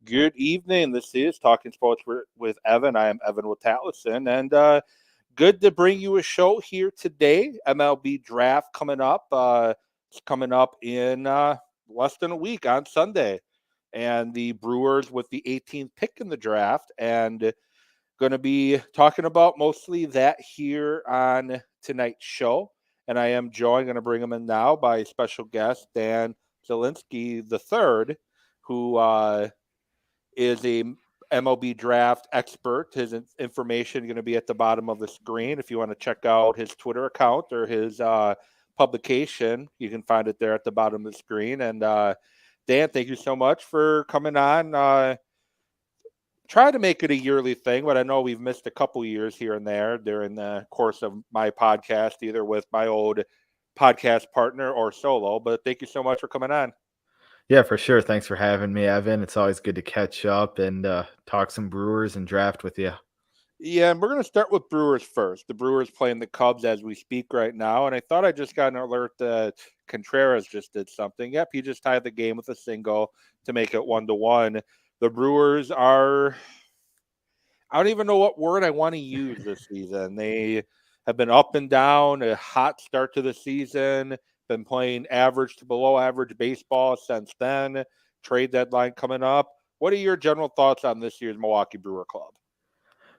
Good evening. This is Talking Sports with Evan. I am Evan with Tallison, and good to bring you a show here today. MLB Draft coming up. It's coming up in less than a week on Sunday, and the Brewers with the 18th pick in the draft, and going to be talking about mostly that here on tonight's show. And I am joined, going to bring him in now by special guest Dan Zielinski the third, who is a MLB draft expert. His information going to be at the bottom of the screen. If you want to check out his Twitter account or his publication, you can find it there at the bottom of the screen. And Dan, thank you so much for coming on. Try to make it a yearly thing, but I know we've missed a couple years here and there during the course of my podcast, either with my old podcast partner or solo. But thank you so much for coming on. Yeah, for sure. Thanks for having me, Evan. It's always good to catch up and talk some Brewers and draft with you. Yeah, and we're going to start with Brewers first. The Brewers playing the Cubs as we speak right now, and I thought I just got an alert that Contreras just did something. Yep, he just tied the game with a single to make it 1-1. The Brewers are, I don't even know what word I want to use this season. They have been up and down, a hot start to the season, been playing average to below average baseball since then. Trade deadline coming up. What are your general thoughts on this year's Milwaukee Brewer Club?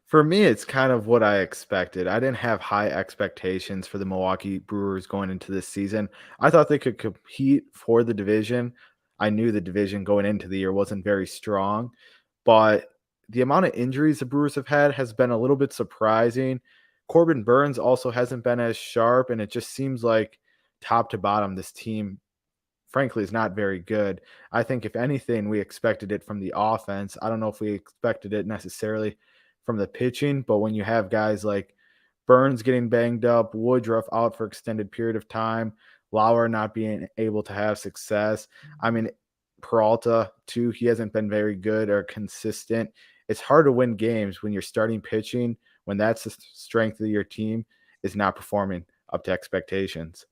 For me, it's kind of what I expected. I didn't have high expectations for the Milwaukee Brewers going into this season. I thought they could compete for the division. I knew the division going into the year wasn't very strong, but the amount of injuries the Brewers have had has been a little bit surprising. Corbin Burns also hasn't been as sharp, and it just seems like top to bottom, this team frankly is not very good. I think if anything, we expected it from the offense. I don't know if we expected it necessarily from the pitching, but when you have guys like Burns getting banged up, Woodruff out for extended period of time, Lauer not being able to have success. I mean, Peralta too, he hasn't been very good or consistent. It's hard to win games when you're starting pitching, when that's the strength of your team, is not performing up to expectations.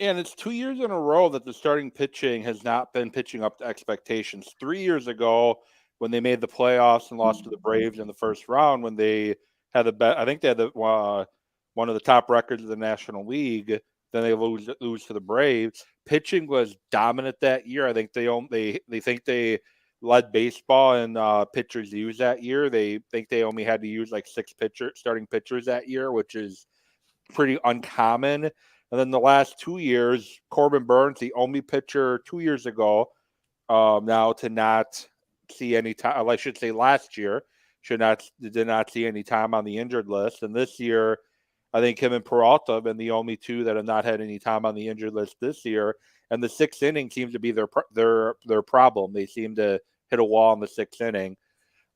And it's 2 years in a row that the starting pitching has not been pitching up to expectations. 3 years ago, when they made the playoffs and lost to the Braves in the first round, when they had I think they had one of the top records of the National League. Then they lose to the Braves. Pitching was dominant that year. I think they think they led baseball in pitchers used that year. They think they only had to use like 6 starting pitchers that year, which is pretty uncommon. And then the last 2 years, Corbin Burns, the only pitcher 2 years ago, now to not see any time. I should say last year, did not see any time on the injured list. And this year, I think him and Peralta have been the only two that have not had any time on the injured list this year. And the sixth inning seems to be their problem. They seem to hit a wall in the sixth inning.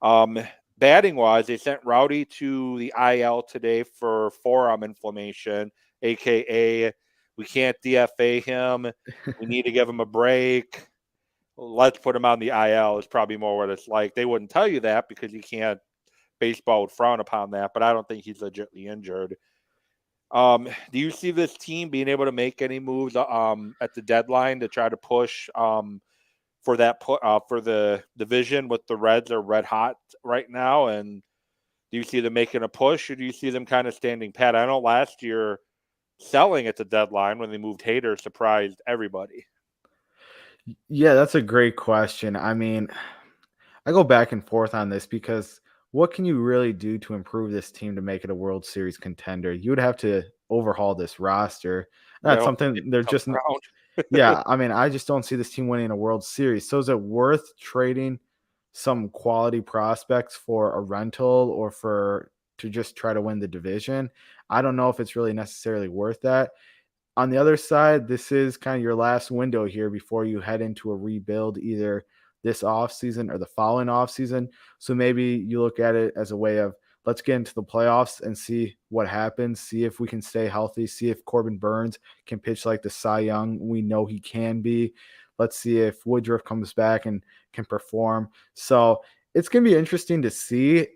Batting wise, they sent Rowdy to the IL today for forearm inflammation, aka we can't DFA him. We need to give him a break. Let's put him on the IL is probably more what it's like. They wouldn't tell you that because you can't. Baseball would frown upon that, but I don't think he's legitimately injured. Do you see this team being able to make any moves at the deadline to try to push for the division? With the Reds are red hot right now, and do you see them making a push, or do you see them kind of standing pat? I know last year selling at the deadline when they moved Hader surprised everybody. Yeah, that's a great question. I mean, I go back and forth on this because what can you really do to improve this team to make it a World Series contender? You would have to overhaul this roster. Yeah, That's something they're just, yeah. I mean, I just don't see this team winning a World Series. So is it worth trading some quality prospects for a rental or to just try to win the division? I don't know if it's really necessarily worth that. On the other side, this is kind of your last window here before you head into a rebuild either this offseason or the following offseason. So maybe you look at it as a way of let's get into the playoffs and see what happens, see if we can stay healthy, see if Corbin Burns can pitch like the Cy Young we know he can be. Let's see if Woodruff comes back and can perform. So it's going to be interesting to see.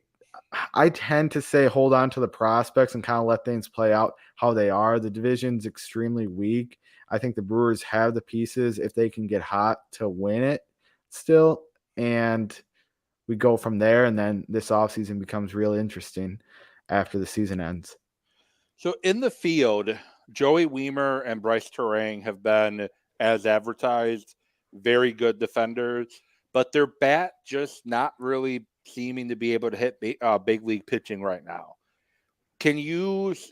I tend to say hold on to the prospects and kind of let things play out how they are. The division's extremely weak. I think the Brewers have the pieces if they can get hot to win it still. And we go from there, and then this offseason becomes real interesting after the season ends. So in the field, Joey Weimer and Bryce Terang have been, as advertised, very good defenders, but their bat just not really seeming to be able to hit big league pitching right now.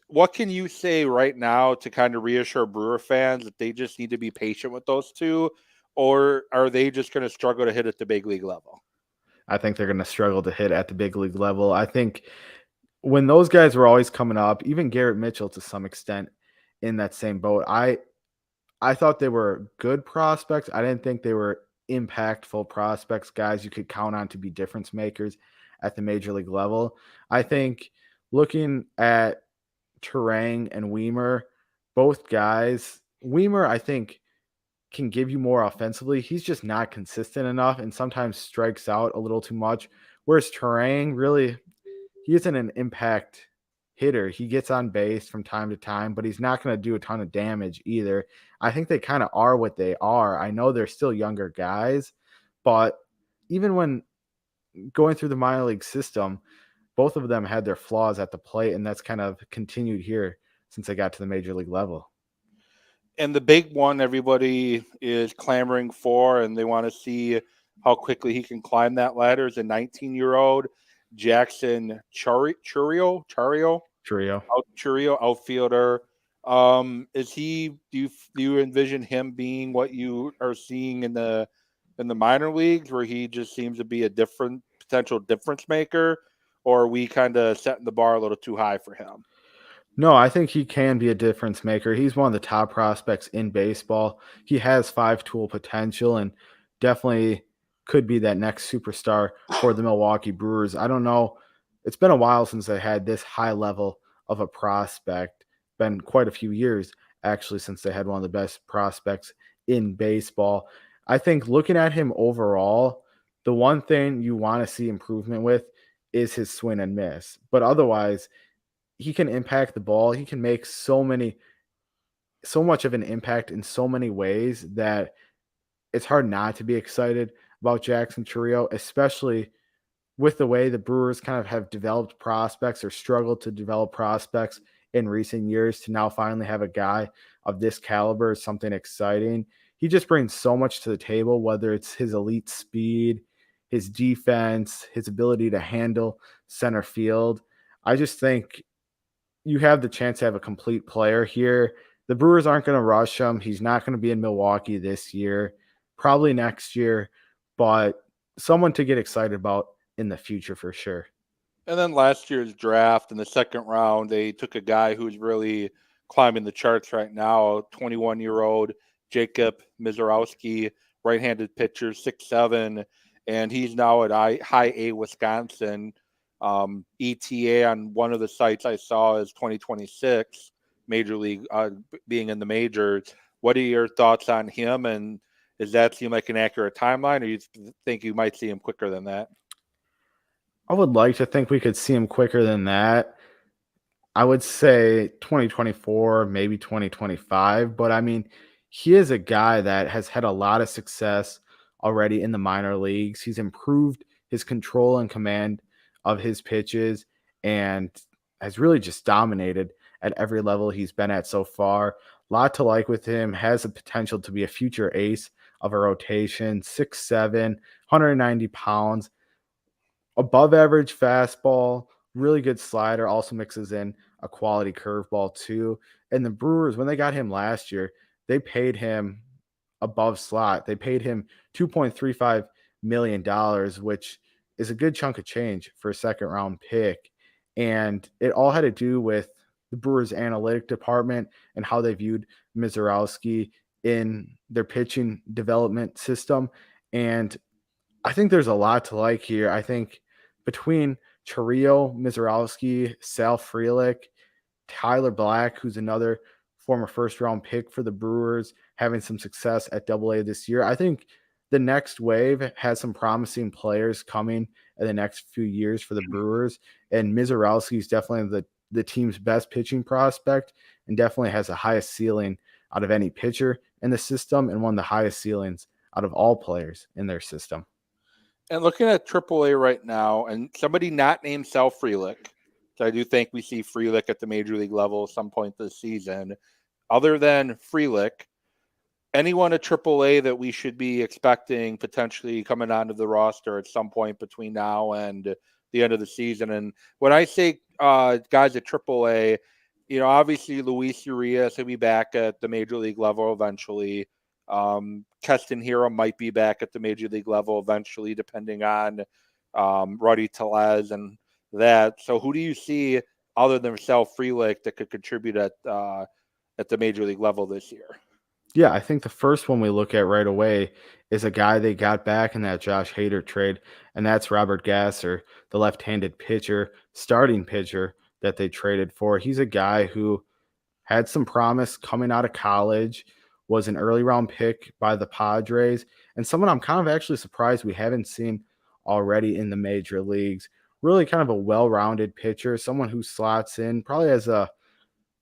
What can you say right now to kind of reassure Brewer fans that they just need to be patient with those two, or are they just going to struggle to hit at the big league level? I think they're going to struggle to hit at the big league level. I think when those guys were always coming up, even Garrett Mitchell to some extent in that same boat, I thought they were good prospects. I didn't think they were impactful prospects, guys you could count on to be difference makers at the major league level. I think looking at Terang and Weimer, both guys, Weimer, I think, can give you more offensively. He's just not consistent enough and sometimes strikes out a little too much. Whereas Terang, really, he isn't an impact hitter. He gets on base from time to time, but he's not going to do a ton of damage either. I think they kind of are what they are. I know they're still younger guys, but even when going through the minor league system, both of them had their flaws at the plate, and that's kind of continued here since they got to the major league level. And the big one everybody is clamoring for, and they want to see how quickly he can climb that ladder, is a 19-year-old Jackson Churio outfielder. Is he? Do you envision him being what you are seeing in the minor leagues, where he just seems to be a different potential difference maker, or are we kind of setting the bar a little too high for him? No, I think he can be a difference maker. He's one of the top prospects in baseball. He has five-tool potential and definitely could be that next superstar for the Milwaukee Brewers. I don't know. It's been a while since they had this high level of a prospect. Been quite a few years, actually, since they had one of the best prospects in baseball. I think looking at him overall, the one thing you want to see improvement with is his swing and miss. But otherwise, he can impact the ball. He can make so much of an impact in so many ways that it's hard not to be excited about Jackson Chourio, especially with the way the Brewers kind of have developed prospects or struggled to develop prospects in recent years. To now finally have a guy of this caliber is something exciting. He just brings so much to the table, whether it's his elite speed, his defense, his ability to handle center field. I just think you have the chance to have a complete player here. The Brewers aren't going to rush him. He's not going to be in Milwaukee this year, probably next year, but someone to get excited about in the future for sure. And then last year's draft in the second round, they took a guy who's really climbing the charts right now, 21-year-old Jacob Mizorowski, right-handed pitcher, 6'7", and he's now at High A, Wisconsin. ETA on one of the sites I saw is 2026 Major League, being in the majors. What are your thoughts on him, and does that seem like an accurate timeline, or you think you might see him quicker than that? I would like to think we could see him quicker than that. I would say 2024, maybe 2025, but I mean, he is a guy that has had a lot of success already in the minor leagues. He's improved his control and command of his pitches and has really just dominated at every level he's been at so far. A lot to like with him, has the potential to be a future ace of a rotation, 6'7", 190 pounds, above average fastball, really good slider, also mixes in a quality curveball too. And the Brewers, when they got him last year, they paid him above slot. They paid him $2.35 million, which is a good chunk of change for a second round pick. And it all had to do with the Brewers analytic department and how they viewed Mizorowski in their pitching development system. And I think there's a lot to like here. I think between Chourio, Mizorowski, Sal Frelick, Tyler Black, who's another former first-round pick for the Brewers, having some success at Double-A this year, I think the next wave has some promising players coming in the next few years for the Brewers, and Mizorowski is definitely the team's best pitching prospect and definitely has the highest ceiling out of any pitcher in the system and one of the highest ceilings out of all players in their system. And looking at AAA right now, and somebody not named Sal Frelick, so I do think we see Frelick at the major league level at some point this season. Other than Frelick, anyone at AAA that we should be expecting potentially coming onto the roster at some point between now and the end of the season. And when I say guys at AAA, obviously Luis Urias will be back at the major league level eventually. Keston Hiura might be back at the major league level eventually, depending on Ruddy Tellez and that. So who do you see other than Sal Frelick that could contribute at the major league level this year? Yeah, I think the first one we look at right away is a guy they got back in that Josh Hader trade, and that's Robert Gasser, the left-handed pitcher, starting pitcher that they traded for. He's a guy who had some promise coming out of college, was an early round pick by the Padres, and someone I'm kind of actually surprised we haven't seen already in the major leagues. Really kind of a well-rounded pitcher, someone who slots in probably as a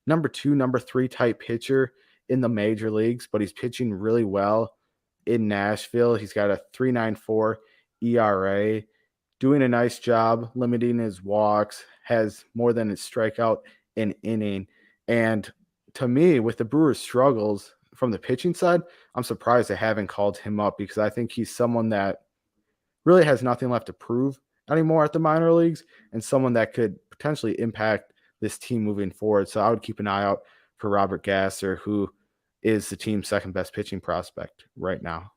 number two, number three type pitcher in the major leagues, but he's pitching really well in Nashville. He's got a 3.94 ERA, doing a nice job limiting his walks, has more than his strikeout an inning. And to me, with the Brewers' struggles from the pitching side, I'm surprised they haven't called him up because I think he's someone that really has nothing left to prove anymore at the minor leagues and someone that could potentially impact this team moving forward. So I would keep an eye out for Robert Gasser, who is the team's second best pitching prospect right now.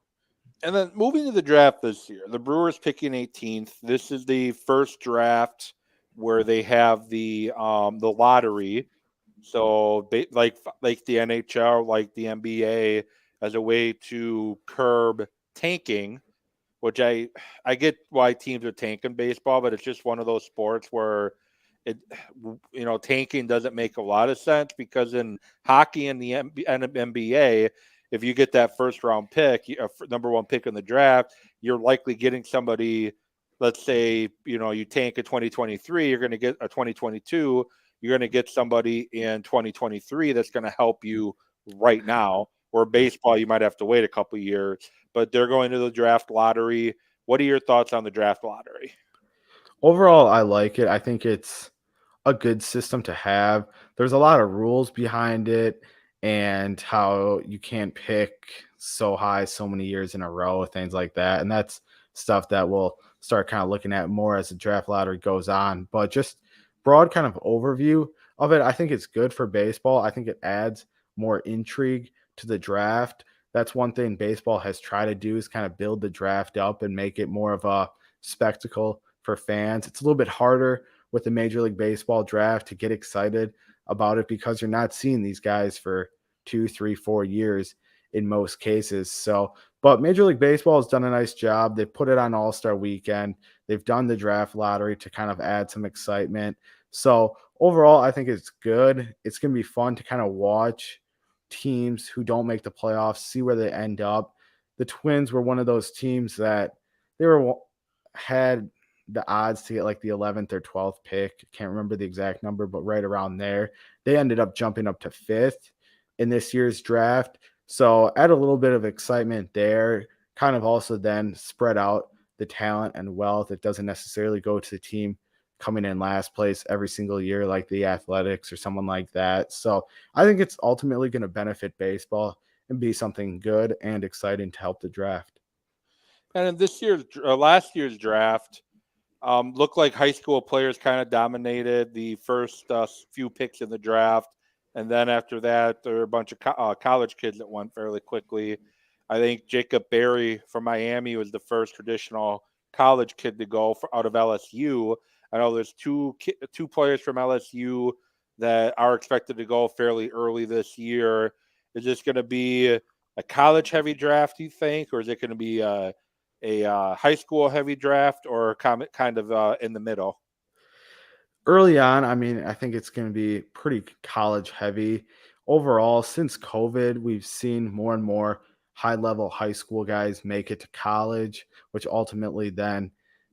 And then moving to the draft this year, the Brewers picking 18th. This is the first draft where they have the lottery. So like the NHL, like the NBA, as a way to curb tanking, which I get why teams are tanking baseball, but it's just one of those sports where tanking doesn't make a lot of sense because in hockey and the NBA, if you get that first round pick, number one pick in the draft, you're likely getting somebody. Let's say you tank a 2023, you're going to get a 2022. You're going to get somebody in 2023 that's going to help you right now. Or baseball, you might have to wait a couple years. But they're going to the draft lottery. What are your thoughts on the draft lottery? Overall, I like it. I think it's a good system to have. There's a lot of rules behind it and how you can't pick so high so many years in a row, things like that. And that's stuff that we'll start kind of looking at more as the draft lottery goes on. But just broad kind of overview of it, I think it's good for baseball. I think it adds more intrigue to the draft. That's one thing baseball has tried to do is kind of build the draft up and make it more of a spectacle for fans. It's a little bit harder with the Major League Baseball draft to get excited about it because you're not seeing these guys for 2, 3, 4 years in most cases. So, but Major League Baseball has done a nice job. They've put it on All-Star Weekend. They've done the draft lottery to kind of add some excitement. So overall, I think it's good. It's going to be fun to kind of watch teams who don't make the playoffs, see where they end up. The Twins were one of those teams that had the odds to get like the 11th or 12th pick. Can't remember the exact number, but right around there. They ended up jumping up to 5th in this year's draft. So add a little bit of excitement there. Kind of also then spread out the talent and wealth. It doesn't necessarily go to the team coming in last place every single year like the Athletics or someone like that. So I think it's ultimately going to benefit baseball and be something good and exciting to help the draft. And in last year's draft, looked like high school players kind of dominated the first few picks in the draft. And then after that, there were a bunch of college kids that went fairly quickly. I think Jacob Berry from Miami was the first traditional college kid to go out of LSU. I know there's two players from LSU that are expected to go fairly early this year. Is this going to be a college-heavy draft, you think, or is it going to be a high school heavy draft or kind of in the middle? Early on, I mean, I think it's going to be pretty college heavy. Overall, since COVID, we've seen more and more high level high school guys make it to college, which ultimately then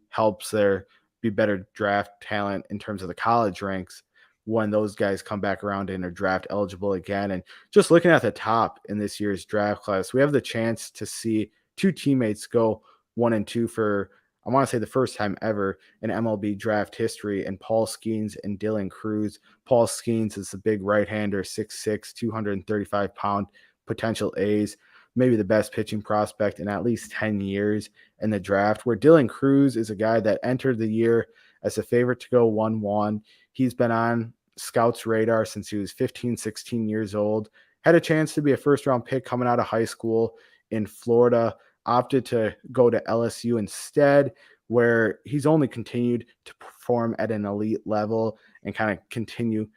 helps there be better draft talent in terms of the college ranks when those guys come back around and are draft eligible again. And just looking at the top in this year's draft class, we have the chance to see two teammates go 1 and 2 for I want to say the first time ever in MLB draft history, and Paul Skeens and Dylan Cruz. Paul Skeens is the big right-hander, 6'6", 235-pound, potential A's, maybe the best pitching prospect in at least 10 years in the draft, where Dylan Cruz is a guy that entered the year as a favorite to go 1-1. He's been on scouts' radar since he was 15, 16 years old, had a chance to be a first-round pick coming out of high school in Florida, opted to go to LSU instead, where he's only continued to perform at an elite level and kind of continue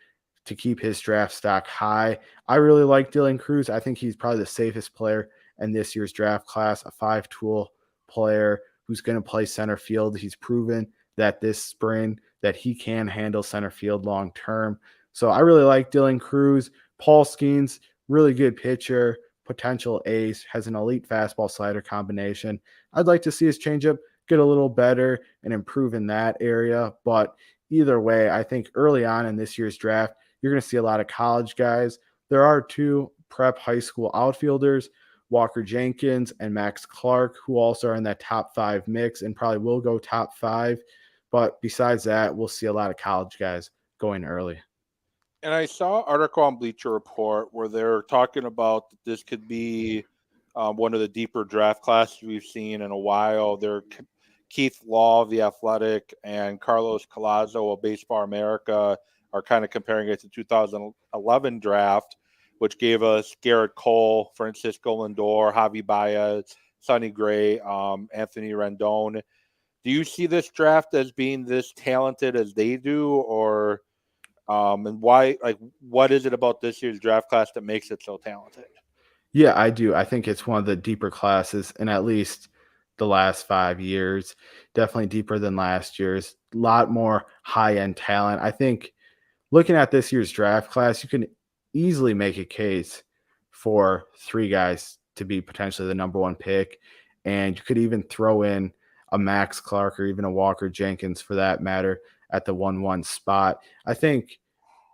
to keep his draft stock high. I really like Dylan Cruz. I think he's probably the safest player in this year's draft class, a five-tool player who's going to play center field. He's proven that this spring that he can handle center field long term. So I really like Dylan Cruz. Paul Skeens, really good pitcher, potential ace, has an elite fastball slider combination. I'd like to see his changeup get a little better and improve in that area. But either way, I think early on in this year's draft, you're going to see a lot of college guys. There are two prep high school outfielders, Walker Jenkins and Max Clark, who also are in that top 5 mix and probably will go top 5. But besides that, we'll see a lot of college guys going early. And I saw an article on Bleacher Report where they're talking about that this could be one of the deeper draft classes we've seen in a while. Keith Law of The Athletic and Carlos Collazo of Baseball America are kind of comparing it to 2011 draft, which gave us Garrett Cole, Francisco Lindor, Javi Baez, Sonny Gray, Anthony Rendon. Do you see this draft as being this talented as they do, or and why? Like, what is it about this year's draft class that makes it so talented? Yeah, I do. I think it's one of the deeper classes in at least the last 5 years. Definitely deeper than last year's. A lot more high-end talent. I think looking at this year's draft class, you can easily make a case for 3 guys to be potentially the number 1 pick. And you could even throw in a Max Clark or even a Walker Jenkins for that matter at the 1-1 spot. I think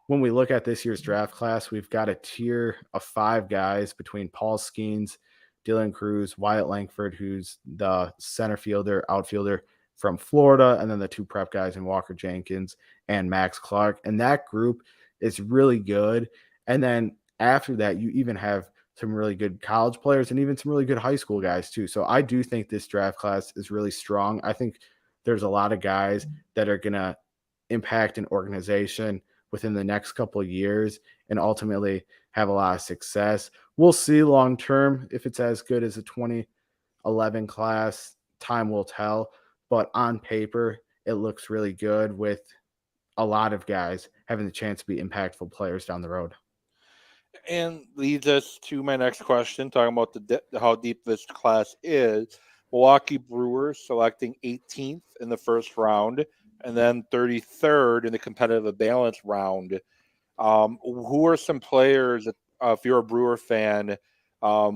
when we look at this year's draft class, we've got a tier of 5 guys between Paul Skeens, Dylan Cruz, Wyatt Langford, who's the center fielder, outfielder from Florida, and then the 2 prep guys in Walker Jenkins and Max Clark. And that group is really good. And then after that, you even have some really good college players and even some really good high school guys too. So I do think this draft class is really strong. I think there's a lot of guys that are going to impact an organization within the next couple of years and ultimately have a lot of success. We'll see long term if it's as good as a 2011 class. Time will tell. But on paper, it looks really good with a lot of guys having the chance to be impactful players down the road. And leads us to my next question, talking about how deep this class is. Milwaukee Brewers selecting 18th in the first round and then 33rd in the competitive balance round. Who are some players that, if you're a Brewer fan,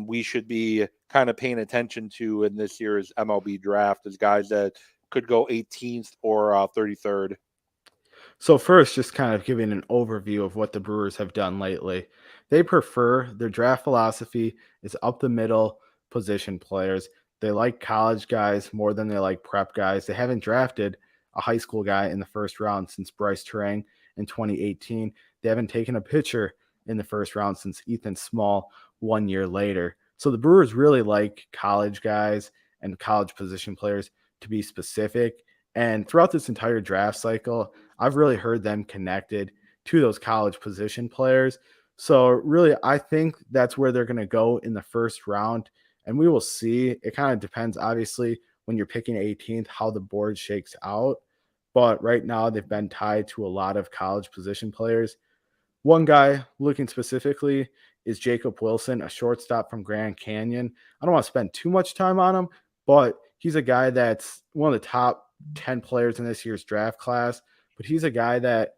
we should be kind of paying attention to in this year's MLB draft as guys that could go 18th or 33rd? So first, just kind of giving an overview of what the Brewers have done lately. They prefer their draft philosophy is up the middle position players. They like college guys more than they like prep guys. They haven't drafted a high school guy in the first round since Bryce Terang in 2018. They haven't taken a pitcher in the first round since Ethan Small 1 year later. So the Brewers really like college guys and college position players, to be specific. And throughout this entire draft cycle, I've really heard them connected to those college position players. So really, I think that's where they're going to go in the first round. And we will see. It kind of depends, obviously, when you're picking 18th, how the board shakes out. But right now, they've been tied to a lot of college position players. One guy looking specifically is Jacob Wilson, a shortstop from Grand Canyon. I don't want to spend too much time on him, but he's a guy that's one of the top 10 players in this year's draft class. But he's a guy that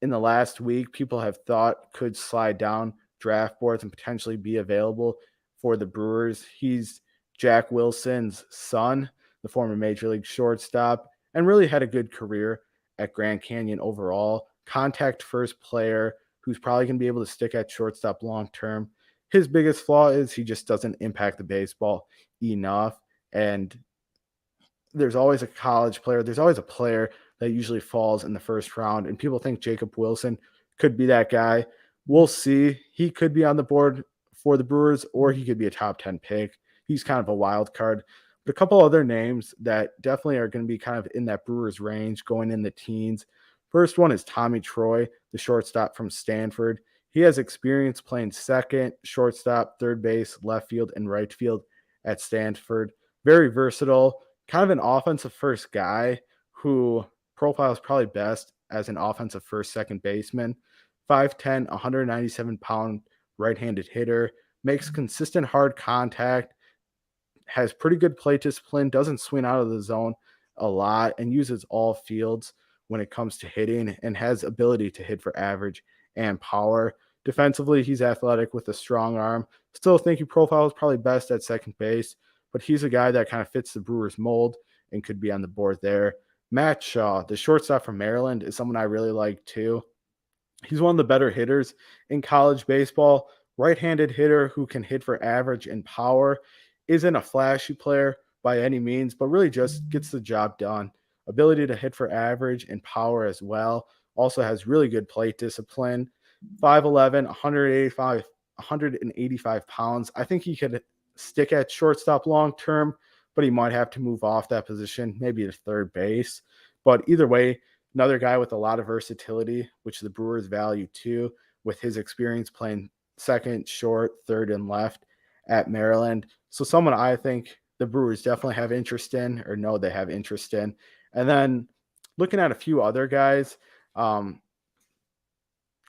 in the last week, people have thought could slide down draft boards and potentially be available for the Brewers. He's Jack Wilson's son, the former Major League shortstop, and really had a good career at Grand Canyon overall. Contact first player who's probably going to be able to stick at shortstop long term. His biggest flaw is he just doesn't impact the baseball enough. And there's always a college player. There's always a player that usually falls in the first round, and people think Jacob Wilson could be that guy. We'll see. He could be on the board for the Brewers, or he could be a top 10 pick. He's kind of a wild card. But a couple other names that definitely are going to be kind of in that Brewers range going in the teens. First one is Tommy Troy, the shortstop from Stanford. He has experience playing second, shortstop, third base, left field, and right field at Stanford. Very versatile, kind of an offensive first guy who profiles probably best as an offensive first second baseman. 5'10, 197-pound right-handed hitter, makes consistent hard contact, has pretty good plate discipline, doesn't swing out of the zone a lot, and uses all fields when it comes to hitting, and has ability to hit for average and power. Defensively, he's athletic with a strong arm. Still think he profiles probably best at second base, but he's a guy that kind of fits the Brewers mold and could be on the board there. Matt Shaw, the shortstop from Maryland, is someone I really like too. He's one of the better hitters in college baseball. Right-handed hitter who can hit for average and power. Isn't a flashy player by any means, but really just gets the job done. Ability to hit for average and power as well. Also has really good plate discipline. 5'11", 185 pounds. I think he could stick at shortstop long term, but he might have to move off that position, maybe to third base. But either way, another guy with a lot of versatility, which the Brewers value too, with his experience playing second, short, third, and left at Maryland. So someone I think the Brewers definitely have interest in, or know they have interest in. And then looking at a few other guys, going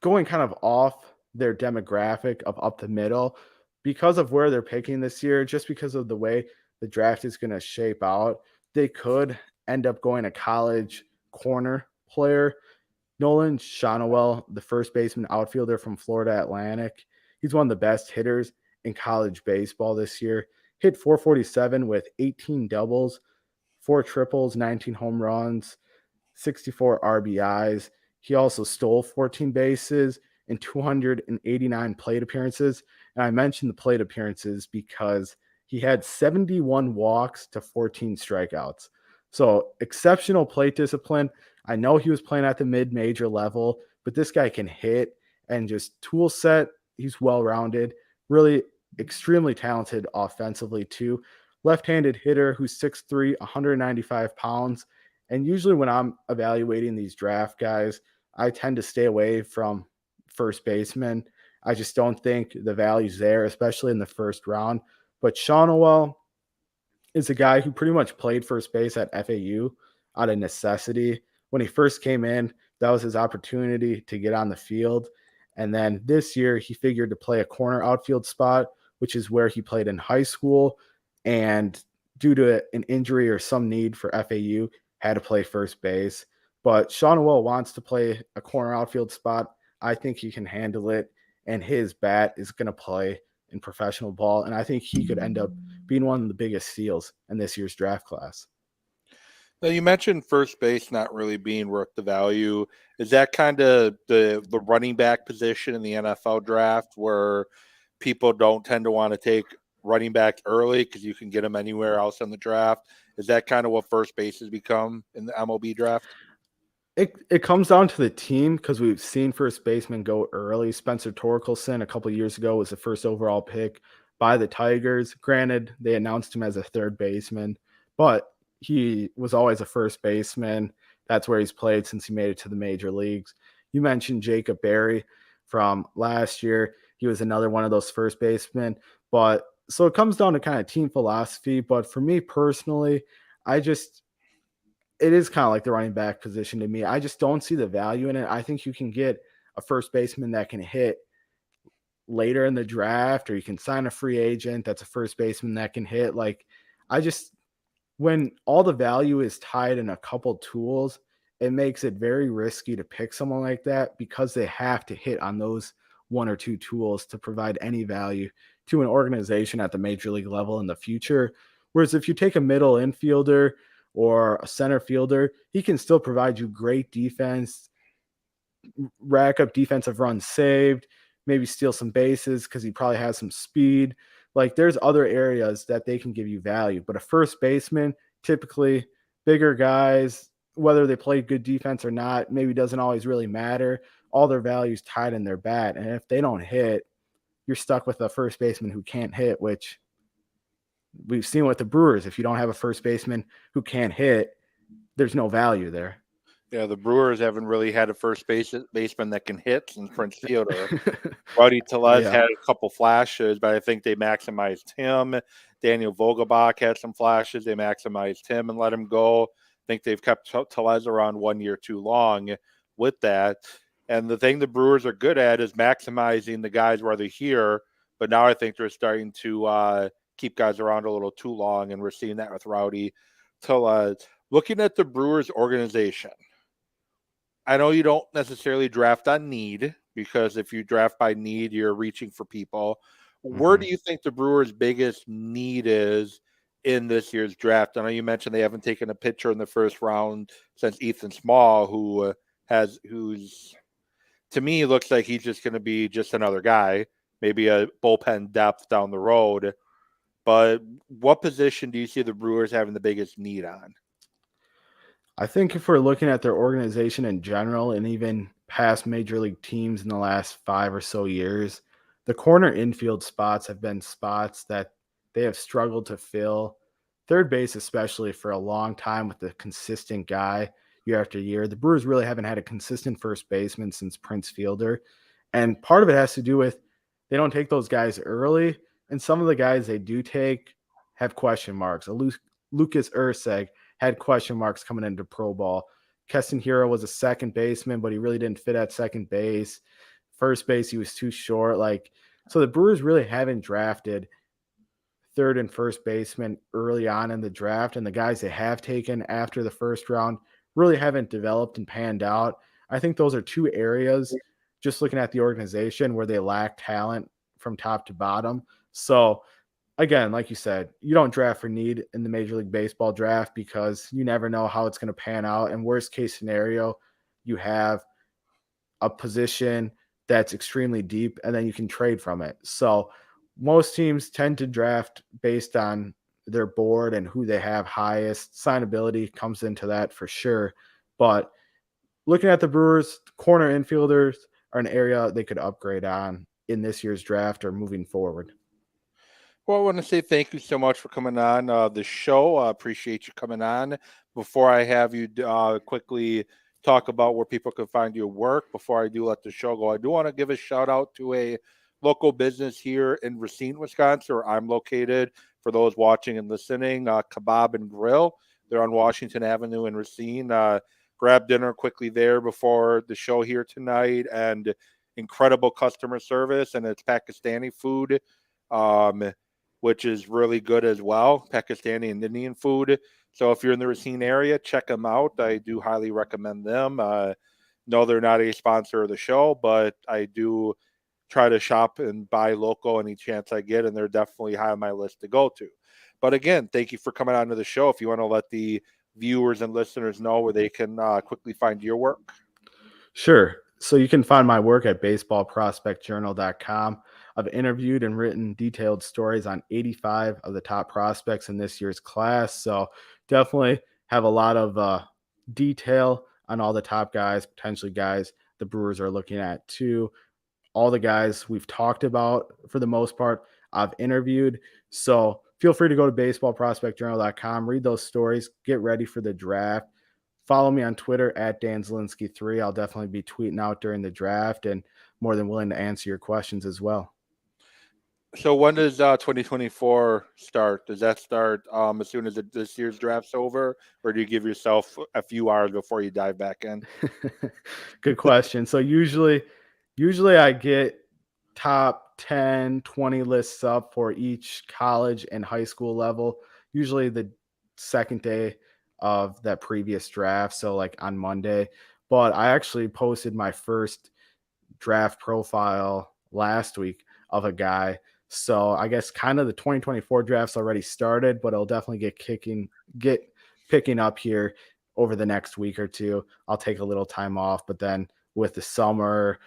kind of off their demographic of up the middle, because of where they're picking this year, just because of the way the draft is going to shape out, they could end up going a college corner player. Nolan Shonowell, the first baseman outfielder from Florida Atlantic. He's one of the best hitters in college baseball this year. Hit 447 with 18 doubles, 4 triples, 19 home runs, 64 RBIs. He also stole 14 bases in 289 plate appearances. And I mentioned the plate appearances because he had 71 walks to 14 strikeouts. So exceptional plate discipline. I know he was playing at the mid-major level, but this guy can hit, and just tool set, he's well-rounded, really extremely talented offensively too. Left-handed hitter who's 6'3", 195 pounds. And usually when I'm evaluating these draft guys, I tend to stay away from first baseman. I just don't think the value's there, especially in the first round. But Shonowell is a guy who pretty much played first base at FAU out of necessity. When he first came in, that was his opportunity to get on the field. And then this year, he figured to play a corner outfield spot, which is where he played in high school. And due to an injury or some need for FAU, had to play first base. But Shonowell wants to play a corner outfield spot. I think he can handle it, and his bat is going to play in professional ball. And I think he could end up being one of the biggest steals in this year's draft class. Now, you mentioned first base not really being worth the value. Is that kind of the running back position in the NFL draft where people don't tend to want to take running back early because you can get them anywhere else in the draft? Is that kind of what first base has become in the MLB draft? It comes down to the team, because we've seen first basemen go early. Spencer Torkelson a couple years ago was the first overall pick by the Tigers. Granted, they announced him as a third baseman, but he was always a first baseman. That's where he's played since he made it to the major leagues. You mentioned Jacob Berry from last year. He was another one of those first basemen. But so it comes down to kind of team philosophy. But for me personally, it is kind of like the running back position to me. I just don't see the value in it. I think you can get a first baseman that can hit later in the draft, or you can sign a free agent that's a first baseman that can hit. When all the value is tied in a couple tools, it makes it very risky to pick someone like that, because they have to hit on those one or two tools to provide any value to an organization at the major league level in the future. Whereas if you take a middle infielder or a center fielder, he can still provide you great defense, rack up defensive runs saved, maybe steal some bases because he probably has some speed. Like, there's other areas that they can give you value. But a first baseman, typically bigger guys, whether they play good defense or not, maybe doesn't always really matter. All their values tied in their bat. And if they don't hit, you're stuck with a first baseman who can't hit, which we've seen with the Brewers. If you don't have a first baseman who can't hit, there's no value there. Yeah, the Brewers haven't really had a baseman that can hit since Prince Fielder. Rowdy Tellez Yeah. had a couple flashes, but I think they maximized him. Daniel Vogelbach had some flashes. They maximized him and let him go. I think they've kept Tellez around 1 year too long with that. And the thing the Brewers are good at is maximizing the guys while they're here. But now I think they're starting to keep guys around a little too long, and we're seeing that with Rowdy Tellez. Looking at the Brewers organization, I know you don't necessarily draft on need, because if you draft by need, you're reaching for people. Where do you think the Brewers' biggest need is in this year's draft? I know you mentioned they haven't taken a pitcher in the first round since Ethan Small, who's to me looks like he's just going to be just another guy, maybe a bullpen depth down the road. But what position do you see the Brewers having the biggest need on? I think if we're looking at their organization in general and even past major league teams in the last 5 or so years, the corner infield spots have been spots that they have struggled to fill. Third base, especially, for a long time with the consistent guy year after year. The Brewers really haven't had a consistent first baseman since Prince Fielder. And part of it has to do with they don't take those guys early. And some of the guys they do take have question marks. Lucas Urseg had question marks coming into pro ball. Keston Hero was a second baseman, but he really didn't fit at second base. First base, he was too short. So the Brewers really haven't drafted third and first baseman early on in the draft, and the guys they have taken after the first round really haven't developed and panned out. I think those are two areas, just looking at the organization, where they lack talent from top to bottom. So again, like you said, you don't draft for need in the Major League Baseball draft because you never know how it's going to pan out. And worst case scenario, you have a position that's extremely deep and then you can trade from it. So most teams tend to draft based on their board and who they have highest. Signability comes into that for sure. But looking at the Brewers, corner infielders are an area they could upgrade on in this year's draft or moving forward. Well, I want to say thank you so much for coming on the show. I appreciate you coming on. Before I have you quickly talk about where people can find your work, before I do let the show go, I do want to give a shout out to a local business here in Racine, Wisconsin, where I'm located. For those watching and listening, Kebab and Grill. They're on Washington Avenue in Racine. Grab dinner quickly there before the show here tonight, and incredible customer service, and it's Pakistani food. Which is really good as well, Pakistani and Indian food. So if you're in the Racine area, check them out. I do highly recommend them. No, they're not a sponsor of the show, but I do try to shop and buy local any chance I get, and they're definitely high on my list to go to. But again, thank you for coming on to the show. If you want to let the viewers and listeners know where they can quickly find your work. Sure. So you can find my work at baseballprospectjournal.com. I've interviewed and written detailed stories on 85 of the top prospects in this year's class. So definitely have a lot of detail on all the top guys, potentially guys the Brewers are looking at too. All the guys we've talked about, for the most part, I've interviewed. So feel free to go to baseballprospectjournal.com, read those stories, get ready for the draft. Follow me on Twitter at Dan Zielinski3. I'll definitely be tweeting out during the draft and more than willing to answer your questions as well. So when does 2024 start? Does that start as soon as this year's draft's over, or do you give yourself a few hours before you dive back in? Good question. So usually I get top 10, 20 lists up for each college and high school level, usually the second day of that previous draft. So like on Monday, but I actually posted my first draft profile last week of a guy. So I guess kind of the 2024 draft's already started, but it'll definitely get picking up here over the next week or two. I'll take a little time off, but then with the summer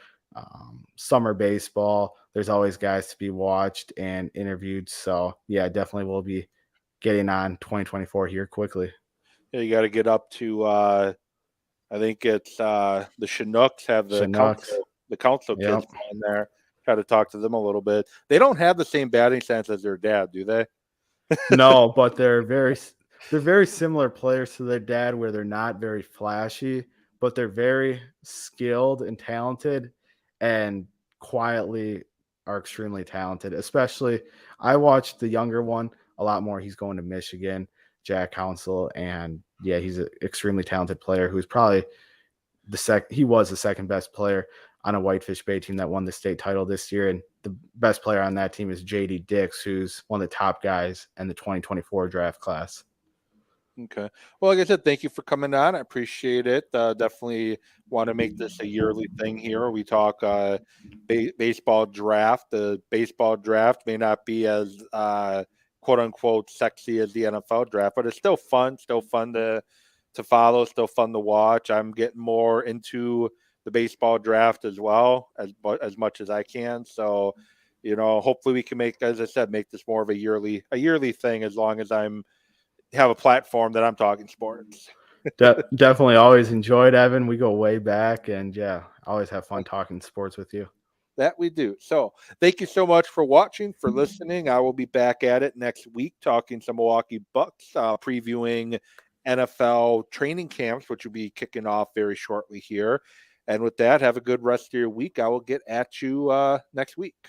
baseball, there's always guys to be watched and interviewed. So yeah, definitely will be getting on 2024 here quickly. Yeah, you got to get up to. I think it's the Chinooks have Chinooks. the council kids Yep. playing there. Got to talk to them a little bit. They don't have the same batting stance as their dad, do they? No, but they're very similar players to their dad, where they're not very flashy, but they're very skilled and talented, and quietly are extremely talented. Especially, I watched the younger one a lot more. He's going to Michigan, Jack Council, and yeah, he's an extremely talented player who's probably he was the second best player on a Whitefish Bay team that won the state title this year. And the best player on that team is JD Dix, who's one of the top guys in the 2024 draft class. Okay. Well, like I said, thank you for coming on. I appreciate it. Definitely want to make this a yearly thing here. We talk baseball draft. The baseball draft may not be as quote unquote sexy as the NFL draft, but it's still fun. Still fun to follow. Still fun to watch. I'm getting more into the baseball draft as well as much as I can. So, hopefully we can make, as I said, make this more of a yearly thing, as long as I'm have a platform that I'm talking sports. Definitely always enjoyed, Evan. We go way back, and yeah, always have fun talking sports with you. That we do. So thank you so much for watching, for listening. I will be back at it next week talking some Milwaukee Bucks, previewing NFL training camps, which will be kicking off very shortly here. And with that, have a good rest of your week. I will get at you next week.